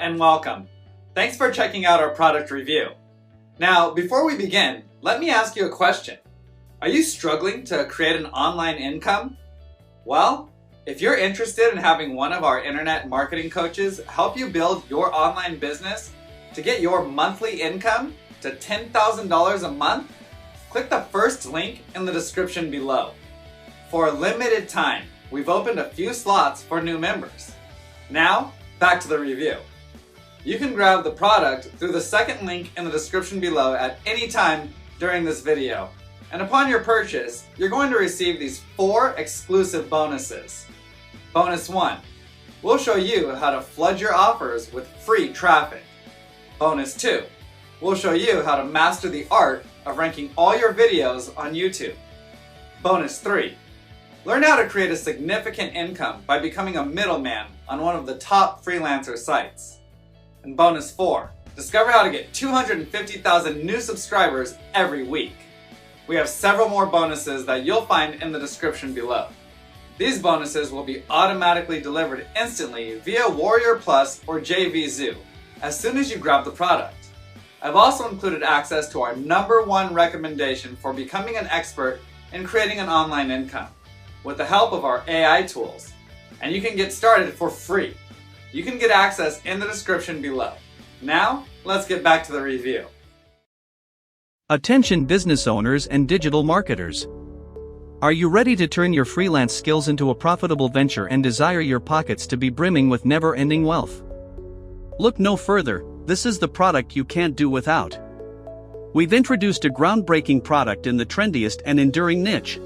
and welcome. Thanks for checking out our product review. Now, before we begin, let me ask you a question. Are you struggling to create an online income? Well, if you're interested in having one of our internet marketing coaches help you build your online business to get your monthly income to $10,000 a month, click the first link in the description below. For a limited time, we've opened a few slots for new members. Now, back to the review. You can grab the product through the second link in the description below at any time during this video. And upon your purchase, you're going to receive these 4 exclusive bonuses. Bonus 1, we'll show you how to flood your offers with free traffic. Bonus 2, we'll show you how to master the art of ranking all your videos on YouTube. Bonus 3, learn how to create a significant income by becoming a middleman on one of the top freelancer sites. And bonus 4, discover how to get 250,000 new subscribers every week. We have several more bonuses that you'll find in the description below. These bonuses will be automatically delivered instantly via Warrior Plus or JVZoo as soon as you grab the product. I've also included access to our #1 recommendation for becoming an expert in creating an online income with the help of our AI tools. And you can get started for free. You can get access in the description below. Now, let's get back to the review. Attention business owners and digital marketers. Are you ready to turn your freelance skills into a profitable venture and desire your pockets to be brimming with never-ending wealth? Look no further, this is the product you can't do without. We've introduced a groundbreaking product in the trendiest and enduring niche.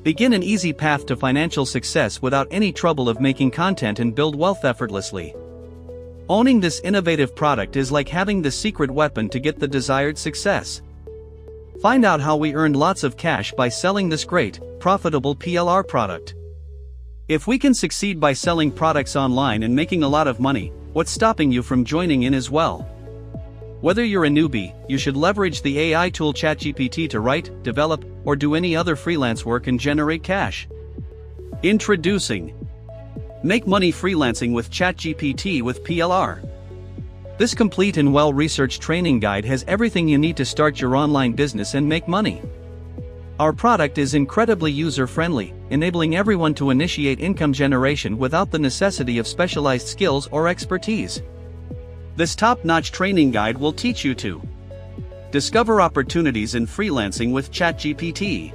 Begin an easy path to financial success without any trouble of making content and build wealth effortlessly. Owning this innovative product is like having the secret weapon to get the desired success. Find out how we earned lots of cash by selling this great, profitable PLR product. If we can succeed by selling products online and making a lot of money, what's stopping you from joining in as well? Whether you're a newbie, you should leverage the AI tool ChatGPT to write, develop, or do any other freelance work and generate cash. Introducing Make Money Freelancing with ChatGPT with PLR. This complete and well-researched training guide has everything you need to start your online business and make money. Our product is incredibly user-friendly, enabling everyone to initiate income generation without the necessity of specialized skills or expertise. This top-notch training guide will teach you to discover opportunities in freelancing with ChatGPT,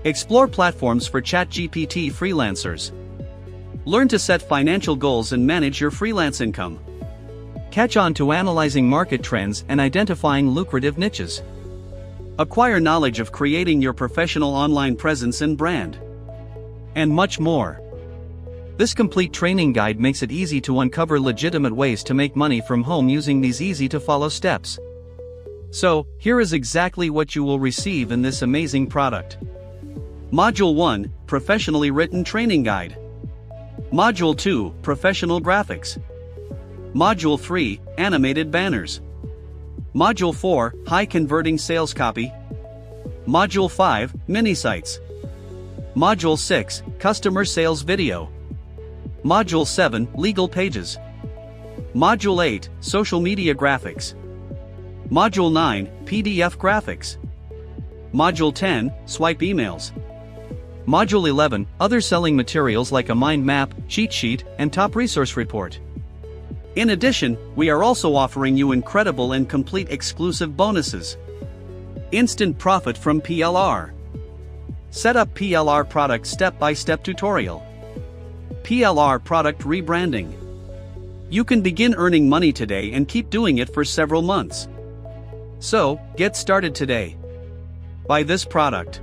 explore platforms for ChatGPT freelancers, learn to set financial goals and manage your freelance income, catch on to analyzing market trends and identifying lucrative niches, acquire knowledge of creating your professional online presence and brand, and much more. This complete training guide makes it easy to uncover legitimate ways to make money from home using these easy-to-follow steps. So, here is exactly what you will receive in this amazing product. Module 1, Professionally Written Training Guide. Module 2, Professional Graphics. Module 3, Animated Banners. Module 4, High Converting Sales Copy. Module 5, Mini Sites. Module 6, Customer Sales Video. Module 7, Legal Pages. Module 8, Social Media Graphics. Module 9, PDF Graphics. Module 10, Swipe Emails. Module 11, Other Selling Materials like a mind map, cheat sheet, and top resource report. In addition, we are also offering you incredible and complete exclusive bonuses. Instant profit from PLR. Set up PLR product step-by-step tutorial. PLR product rebranding. You can begin earning money today and keep doing it for several months. So, get started today. Buy this product.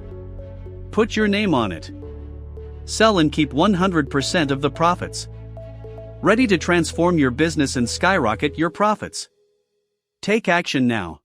Put your name on it. Sell and keep 100% of the profits. Ready to transform your business and skyrocket your profits. Take action now.